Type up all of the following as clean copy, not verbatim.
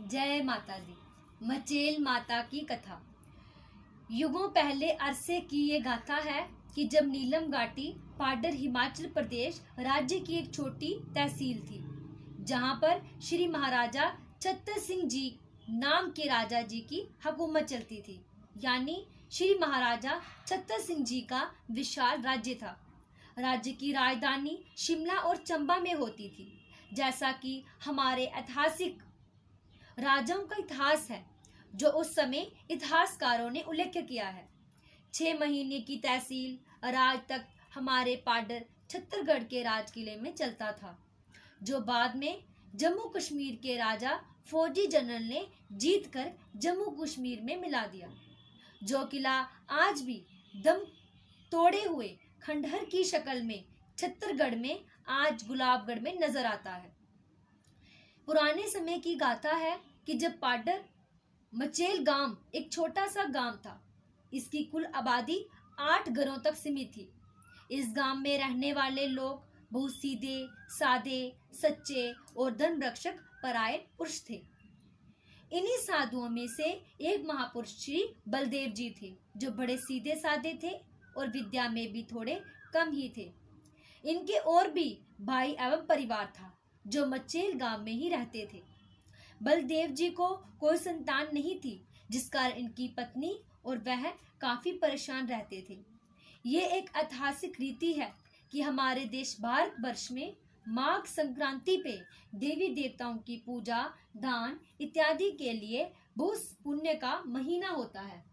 जय माता दी। मचेल माता की कथा। युगों पहले अरसे की ये गाथा है कि जब नीलम घाटी पाडर हिमाचल प्रदेश राज्य की एक छोटी तहसील थी, जहां पर श्री महाराजा छत्तर सिंह जी नाम के राजा जी की हुकूमत चलती थी। यानी श्री महाराजा छत्तर सिंह जी का विशाल राज्य था। राज्य की राजधानी शिमला और चंबा में होती थी। जैसा कि हमारे ऐतिहासिक राजाओं का इतिहास है, जो उस समय इतिहासकारों ने उल्लेख किया है। 6 महीने की तहसील राज तक हमारे पाडर छत्तरगढ़ के राज किले में चलता था, जो बाद में जम्मू कश्मीर के राजा फौजी जनरल ने जीत कर जम्मू कश्मीर में मिला दिया। जो किला आज भी दम तोड़े हुए खंडहर की शक्ल में छत्तरगढ़ में आज गुलाबगढ़ में नजर आता है। पुराने समय की गाथा है कि जब पाडर मचेल गांव एक छोटा सा गांव था। इसकी कुल आबादी 8 घरों तक सीमित थी। इस गांव में रहने वाले लोग बहुत सीधे साधे सच्चे और धर्मरक्षक परायण पुरुष थे। इन्हीं साधुओं में से एक महापुरुष श्री बलदेव जी थे, जो बड़े सीधे साधे थे और विद्या में भी थोड़े कम ही थे। इनके और भी भाई एवं परिवार था, जो मचेल गांव में ही रहते थे। बलदेव जी को कोई संतान नहीं थी, जिस कारण इनकी पत्नी और वह काफी परेशान रहते थे। ये एक ऐतिहासिक रीति है कि हमारे देश भारत वर्ष में माघ संक्रांति पे देवी देवताओं की पूजा, दान इत्यादि के लिए बहुत पुण्य का महीना होता है।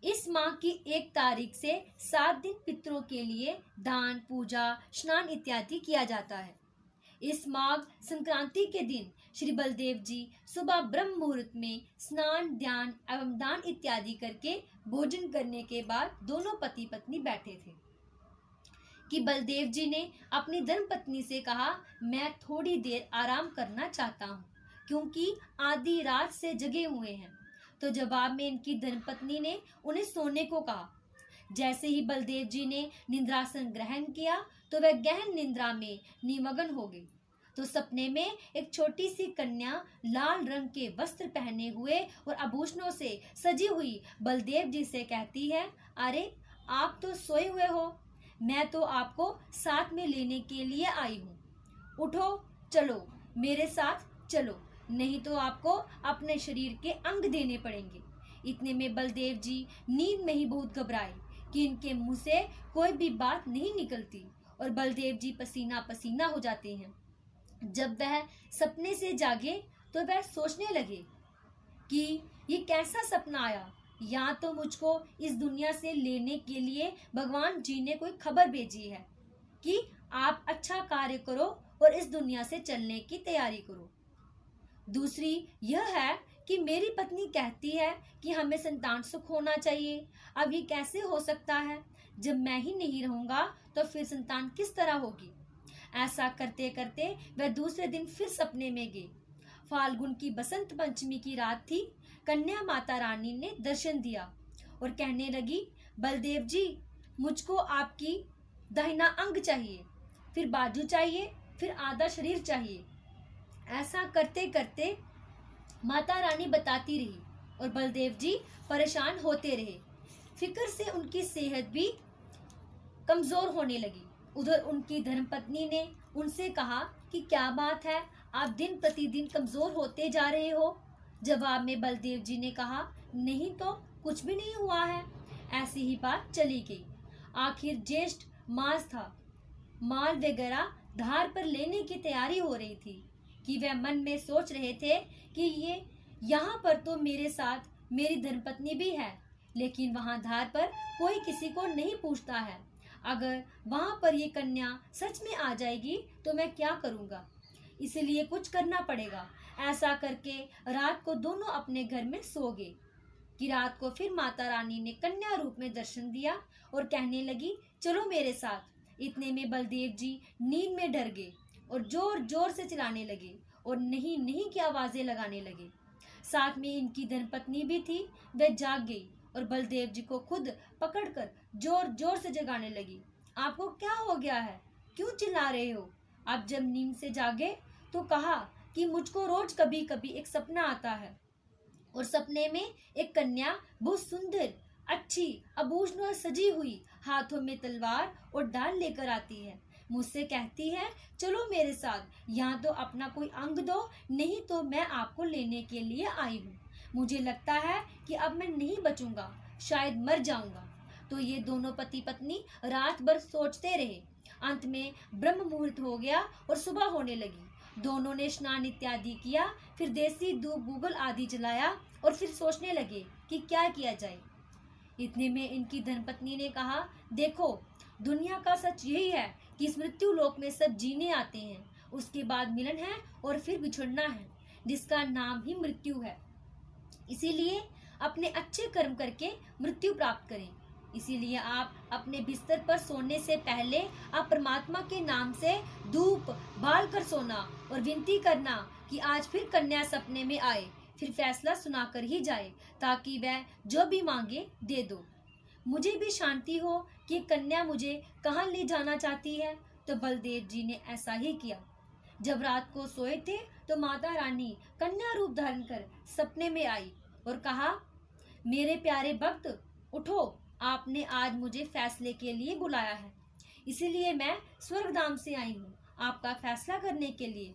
इस माह की 1 तारीख से 7 दिन पितरों के लिए दान, पूजा, स्नान इत्यादि किया जाता है। इस माघ संक्रांति के दिन श्री बलदेव जी सुबह ब्रह्म मुहूर्त में स्नान, ध्यान एवं दान इत्यादि करके भोजन करने के बाद दोनों पति पत्नी बैठे थे कि बलदेव जी ने अपनी धर्मपत्नी से कहा, मैं थोड़ी देर आराम करना चाहता हूँ, क्योंकि आधी रात से जगे हुए हैं। तो जवाब में इनकी धर्मपत्नी ने उन्हें सोने को कहा। जैसे ही बलदेव जी ने निद्रासन ग्रहण किया तो वह गहन निद्रा में निमग्न हो गई। तो सपने में एक छोटी सी कन्या लाल रंग के वस्त्र पहने हुए और आभूषणों से सजी हुई बलदेव जी से कहती है, अरे आप तो सोए हुए हो, मैं तो आपको साथ में लेने के लिए आई हूँ। उठो, चलो मेरे साथ चलो, नहीं तो आपको अपने शरीर के अंग देने पड़ेंगे। इतने में बलदेव जी नींद में ही बहुत घबराए कि इनके मुंह से कोई भी बात नहीं निकलती और बलदेव जी पसीना पसीना हो जाते हैं। जब वह सपने से जागे तो वह सोचने लगे कि ये कैसा सपना आया। या तो मुझको इस दुनिया से लेने के लिए भगवान जी ने कोई खबर भेजी है कि आप अच्छा कार्य करो और इस दुनिया से चलने की तैयारी करो। दूसरी यह है कि मेरी पत्नी कहती है कि हमें संतान सुख होना चाहिए। अब ये कैसे हो सकता है? जब मैं ही नहीं रहूंगा तो फिर संतान किस तरह होगी? ऐसा करते करते वह दूसरे दिन फिर सपने में गए। फाल्गुन की बसंत पंचमी की रात थी। कन्या माता रानी ने दर्शन दिया और कहने लगी, बलदेव जी मुझको आपकी दाहिना अंग चाहिए, फिर बाजू चाहिए, फिर आधा शरीर चाहिए। ऐसा करते करते माता रानी बताती रही और बलदेव जी परेशान होते रहे। फिक्र से उनकी सेहत भी कमजोर होने लगी। उधर उनकी धर्मपत्नी ने उनसे कहा कि क्या बात है, आप दिन प्रतिदिन कमजोर होते जा रहे हो? जवाब में बलदेव जी ने कहा, नहीं तो कुछ भी नहीं हुआ है। ऐसी ही बात चली गई। आखिर ज्येष्ठ मास था। माल वगैरह धार पर लेने की तैयारी हो रही थी कि वह मन में सोच रहे थे कि ये यहाँ पर तो मेरे साथ मेरी धर्मपत्नी भी है, लेकिन वहाँ धार पर कोई किसी को नहीं पूछता है। अगर वहां पर ये कन्या सच में आ जाएगी तो मैं क्या करूंगा? इसलिए कुछ करना पड़ेगा। ऐसा करके रात को दोनों अपने घर में सो गए कि रात को फिर माता रानी ने कन्या रूप में दर्शन दिया और कहने लगी, चलो मेरे साथ। इतने में बलदेव जी नींद में डर गए और जोर जोर से चिल्लाने लगे और नहीं नहीं की आवाजें लगाने लगे। साथ में इनकी धर्मपत्नी भी थी, वह जाग गई और बलदेव जी को खुद पकड़कर जोर जोर से जगाने लगी। आपको क्या हो गया है? क्यों चिल्ला रहे हो? आप जब नींद से जागे तो कहा कि मुझको रोज कभी कभी एक सपना आता है और सपने में एक कन्या बहुत सुंदर, अच्छी, आभूषणों और सजी हुई, हाथों में तलवार और डाल लेकर आती है। मुझसे कहती है, चलो मेरे साथ, यहाँ तो अपना कोई अंग दो, नहीं तो मैं आपको लेने के लिए आई हूँ। मुझे लगता है कि अब मैं नहीं बचूंगा, शायद मर जाऊंगा। तो ये दोनों पति पत्नी रात भर सोचते रहे। अंत में ब्रह्म मुहूर्त हो गया और सुबह होने लगी। दोनों ने स्नान इत्यादि किया, फिर देसी धूप गूगल आदि जलाया और फिर सोचने लगे कि क्या किया जाए। इतने में इनकी धर्मपत्नी ने कहा, देखो, दुनिया का सच यही है कि इस मृत्यु लोक में सब जीने आते हैं, उसके बाद मिलन है और फिर बिछड़ना है, जिसका नाम ही मृत्यु है। इसीलिए अपने अच्छे कर्म करके मृत्यु प्राप्त करें। इसीलिए आप अपने बिस्तर पर सोने से पहले आप परमात्मा के नाम से धूप बाल कर सोना और विनती करना कि आज फिर कन्या सपने में आए, फिर फैसला सुनाकर ही जाए, ताकि वह जो भी मांगे दे दो। मुझे भी शांति हो कि कन्या मुझे कहाँ ले जाना चाहती है। तो बलदेव जी ने ऐसा ही किया। जब रात को सोए थे तो माता रानी कन्या रूप धारण कर सपने में आई और कहा, मेरे प्यारे भक्त उठो, आपने आज मुझे फैसले के लिए बुलाया है, इसीलिए मैं स्वर्गधाम से आई हूँ आपका फैसला करने के लिए।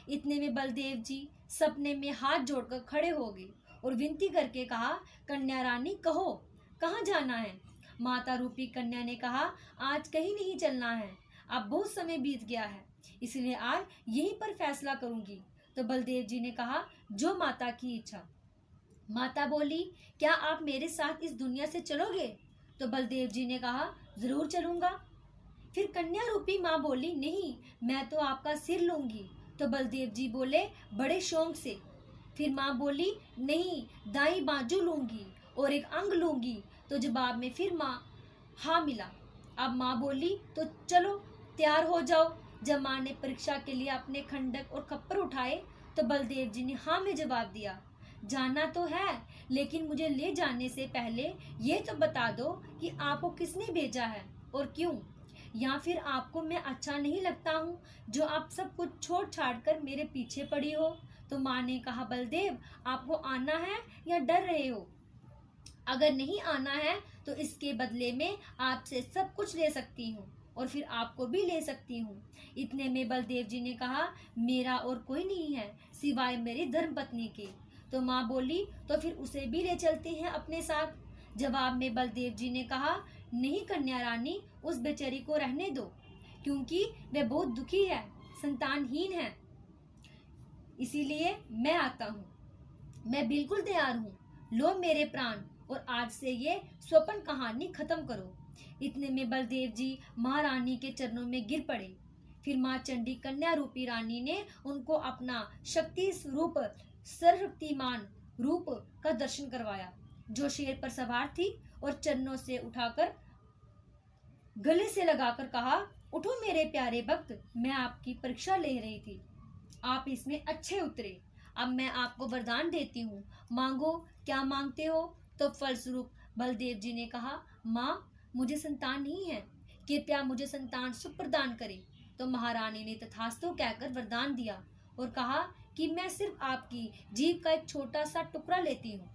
इतने में बलदेव जी सपने में हाथ जोड़कर खड़े हो गए और विनती करके कहा, कन्या रानी कहो, कहाँ जाना है। माता रूपी कन्या ने कहा, आज कहीं नहीं चलना है, अब बहुत समय बीत गया है, इसलिए आज यहीं पर फैसला करूंगी। तो बलदेव जी ने कहा, जो माता की इच्छा। माता बोली, क्या आप मेरे साथ इस दुनिया से चलोगे। तो बलदेव जी ने कहा, जरूर चलूंगा। फिर कन्या रूपी माँ बोली, नहीं, मैं तो आपका सिर लूंगी। तो बलदेव जी बोले, बड़े शौक से। फिर माँ बोली, नहीं, दाई बाजू लूंगी और एक अंग लूंगी। तो जवाब में फिर माँ हाँ मिला। अब माँ बोली, तो चलो तैयार हो जाओ। जब माँ ने परीक्षा के लिए अपने खंडक और खप्पर उठाए तो बलदेव जी ने हाँ में जवाब दिया। जाना तो है, लेकिन मुझे ले जाने से पहले ये तो बता दो कि आपको किसने भेजा है और क्यों, या फिर आपको मैं अच्छा नहीं लगता हूँ जो आप सब कुछ छोड़ छाड़ कर मेरे पीछे पड़ी हो। तो माँ ने कहा, बलदेव, आपको आना है या डर रहे हो। अगर नहीं आना है तो इसके बदले में आपसे सब कुछ ले सकती हूँ और फिर आपको भी ले सकती हूँ। इतने में बलदेव जी ने कहा, मेरा और कोई नहीं है सिवाय मेरी धर्मपत्नी के। तो माँ बोली, तो फिर उसे भी ले चलते हैं अपने साथ। जवाब में बलदेव जी ने कहा, नहीं कन्या रानी, उस बेचारी को रहने दो, क्योंकि वह बहुत दुखी है, संतानहीन है, इसीलिए मैं आता हूँ। मैं बिल्कुल तैयार हूँ, लो मेरे प्राण, और आज से ये स्वप्न कहानी खत्म करो। इतने में बलदेव जी महारानी के चरणों में गिर पड़े। फिर माँ चंडी कन्या रूपी रानी ने उनको अपना शक्ति स्वरूप सर्वशक्तिमान रूप का दर्शन करवाया, जो शेर पर सवार थी, और चरणों से उठाकर गले से लगाकर कहा, उठो मेरे प्यारे भक्त, मैं आपकी परीक्षा ले रही थी, आप इसमें अच्छे उतरे। अब मैं आपको वरदान देती हूँ, मांगो, क्या मांगते हो। तो फलस्वरूप बलदेव जी ने कहा, माँ, मुझे संतान नहीं है, कृपया मुझे संतान सुख प्रदान करे। तो महारानी ने तथास्तु कहकर वरदान दिया और कहा कि मैं सिर्फ आपकी जीभ का एक छोटा सा टुकड़ा लेती हूँ,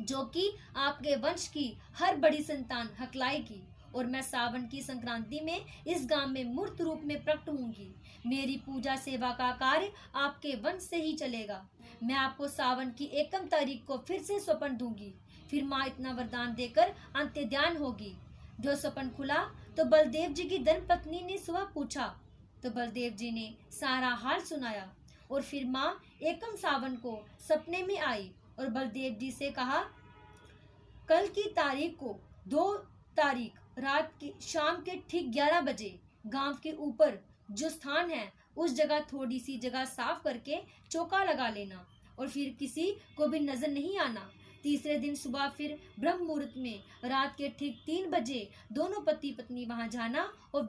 जो कि आपके वंश की हर बड़ी संतान हकलाएगी, और मैं सावन की संक्रांति में इस गांव में मूर्त रूप में प्रकट होंगी। मेरी पूजा सेवा का कार्य आपके वंश से ही चलेगा। मैं आपको सावन की 1 तारीख को फिर से स्वप्न दूंगी। फिर माँ इतना वरदान देकर अंत्य ध्यान होगी। जो स्वप्न खुला तो बलदेव जी की धर्मपत्नी ने सुबह पूछा, तो बलदेव जी ने सारा हाल सुनाया, और फिर माँ 1 सावन को सपने में आई और बलदेव जी से कहा, कल की तारीख को 2 तारीख रात की शाम के ठीक 11 बजे गांव के ऊपर जो स्थान है उस जगह थोड़ी सी जगह साफ करके चौका लगा लेना, और फिर किसी को भी नजर नहीं आना। तीसरे दिन सुबह फिर ब्रह्म मुहूर्त में रात के ठीक 3 बजे दोनों पति पत्नी वहां जाना और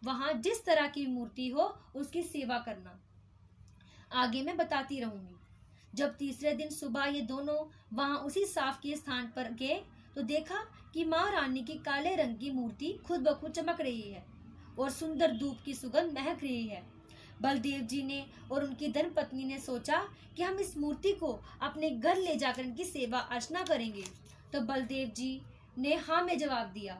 वहां जिस तरह की मूर्ति हो उसकी सेवा करना। आगे मैं बताती रहूंगी। जब तीसरे दिन सुबह ये दोनों वहां उसी साफ किए स्थान पर गए तो देखा कि माँ रानी की काले रंग की मूर्ति खुद ब खुद चमक रही है और सुंदर धूप की सुगंध महक रही है। बलदेव जी ने और उनकी धर्मपत्नी ने सोचा कि हम इस मूर्ति को अपने घर ले जाकर इनकी सेवा अर्चना करेंगे। तो बलदेव जी ने हाँ में जवाब दिया।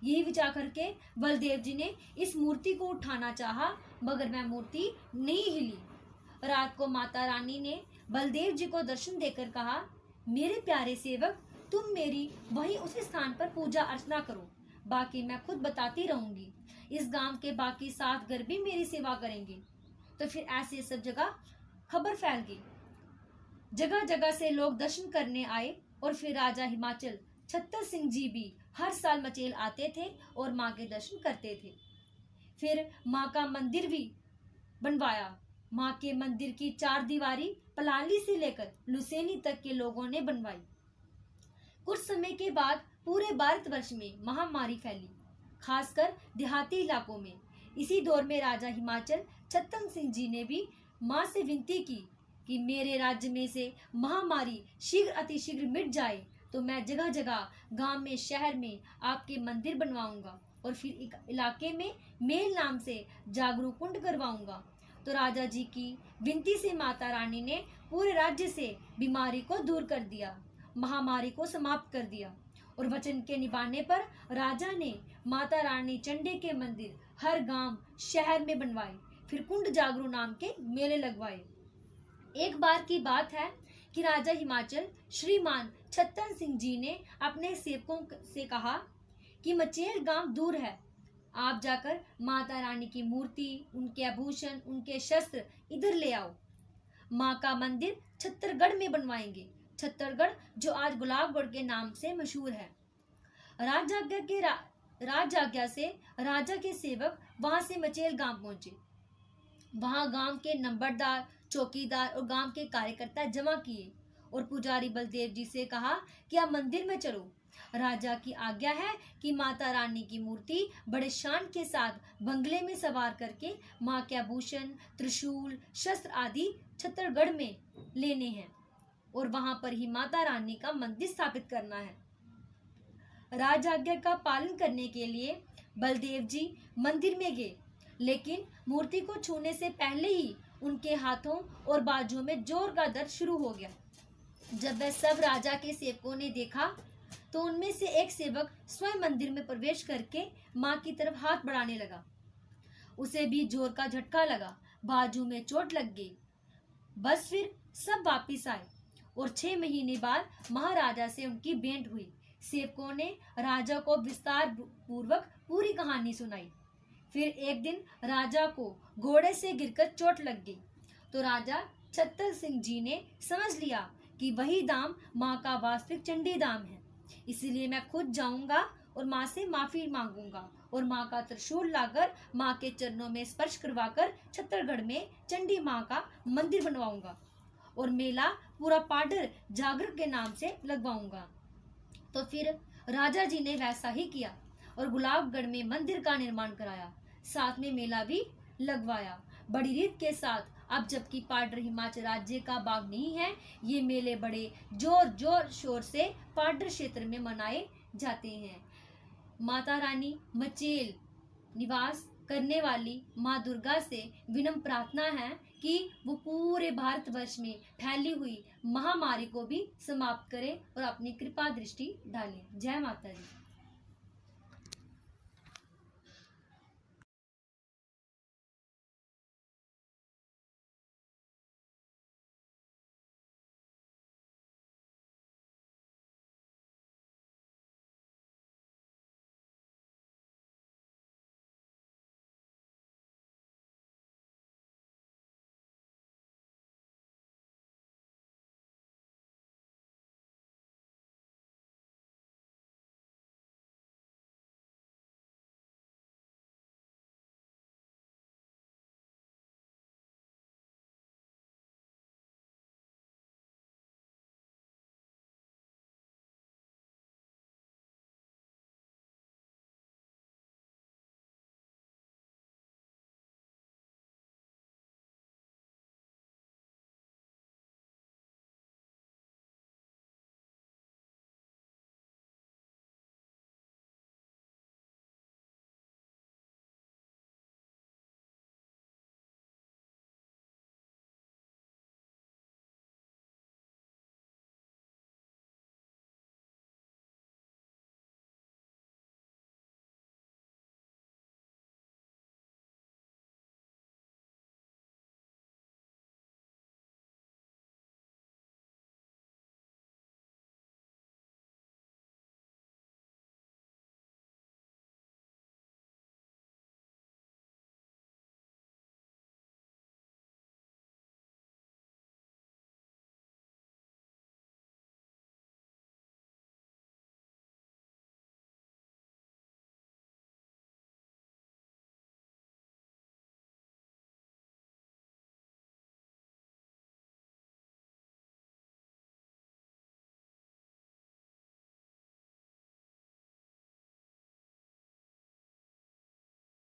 यही विचार करके बलदेव जी ने इस मूर्ति को उठाना चाहा, मगर वह मूर्ति नहीं हिली। रात को माता रानी ने बलदेव जी को दर्शन देकर कहा, मेरे प्यारे सेवक, तुम मेरी वहीं उसी स्थान पर पूजा अर्चना करो, बाकी मैं खुद बताती रहूंगी। इस गांव के बाकी 7 घर भी मेरी सेवा करेंगे। तो फिर ऐसे सब जगह खबर फैल गई। जगह जगह से लोग दर्शन करने आए और फिर राजा हिमाचल छत्तर सिंह जी भी हर साल मचेल आते थे और माँ के दर्शन करते थे। फिर माँ का मंदिर भी बनवाया। माँ के मंदिर की 4 दीवारी पलाली से लेकर लुसेनी तक के लोगों ने बनवाई। कुछ समय के बाद पूरे भारतवर्ष में महामारी फैली, खासकर देहाती इलाकों में। इसी दौर में राजा हिमाचल छत्तर सिंह जी ने भी माँ से विनती की कि मेरे राज्य में से महामारी शीघ्र अतिशीघ्र मिट जाए तो मैं जगह जगह गांव में, शहर में आपके मंदिर बनवाऊंगा और फिर इलाके में मेल नाम से जागरूक कुंड करवाऊंगा। तो राजा जी की विनती से माता रानी ने पूरे राज्य से बीमारी को दूर कर दिया, महामारी को समाप्त कर दिया। और वचन के निभाने पर राजा ने माता रानी चंडी के मंदिर हर गांव, शहर में बनवाए। फिर कुंड जागरू नाम के मेले लगवाए। एक बार की बात है कि राजा हिमाचल श्रीमान छत्तर सिंह जी ने अपने सेवकों से कहा कि मचेल गांव दूर है, आप जाकर माता रानी की मूर्ति, उनके आभूषण, उनके शस्त्र इधर ले आओ। माँ का मंदिर छत्तरगढ़ में बनवाएंगे। छत्तरगढ़ जो आज गुलाबगढ़ के नाम से मशहूर है। राज आज्ञा से राजा के सेवक वहां से मचेल गांव पहुंचे। वहां गांव के नंबरदार, चौकीदार और गांव के कार्यकर्ता जमा किए और पुजारी बलदेव जी से कहा कि आप मंदिर में चलो। राजा की आज्ञा है कि माता रानी की मूर्ति बड़े शान के साथ बंगले में सवार करके माँ के आभूषण, त्रिशूल, शस्त्र आदि छत्तरगढ़ में लेने हैं और वहां पर ही माता रानी का मंदिर स्थापित करना है। राज आज्ञा का पालन करने के लिए बलदेव जी मंदिर में गए, लेकिन मूर्ति को छूने से पहले ही उनके हाथों और बाजुओं में जोर का दर्द शुरू हो गया। जब वह सब राजा के सेवकों ने देखा तो उनमें से एक सेवक स्वयं मंदिर में प्रवेश करके माँ की तरफ हाथ बढ़ाने लगा। उसे भी जोर का झटका लगा, बाजू में चोट लग गई। बस फिर सब वापिस आए और 6 महीने बाद महाराजा से उनकी भेंट हुई। सेवकों ने राजा को विस्तार पूर्वक पूरी कहानी सुनाई। फिर एक दिन राजा को घोड़े से गिरकर चोट लग गई तो राजा छत्तर सिंह जी ने समझ लिया कि वही दाम माँ का वास्तविक चंडी दाम है। इसीलिए मैं खुद जाऊंगा और माँ से माफी मांगूंगा और माँ का त्रिशूल लाकर माँ के चरणों में स्पर्श करवाकर छत्तरगढ़ में चंडी माँ का मंदिर बनवाऊंगा और मेला पूरा पाडर जागरण के नाम से लगवाऊंगा। तो फिर राजा जी ने वैसा ही किया और गुलाबगढ़ में मंदिर का निर्माण कराया, साथ में मेला भी लगवाया बड़ी रीत के साथ। अब जबकि पाडर हिमाचल राज्य का भाग नहीं है, ये मेले बड़े जोर शोर से पाडर क्षेत्र में मनाए जाते हैं। माता रानी मचेल निवास करने वाली माँ दुर्गा से विनम्र प्रार्थना है कि वो पूरे भारतवर्ष में फैली हुई महामारी को भी समाप्त करें और अपनी कृपा दृष्टि डालें। जय माता दी।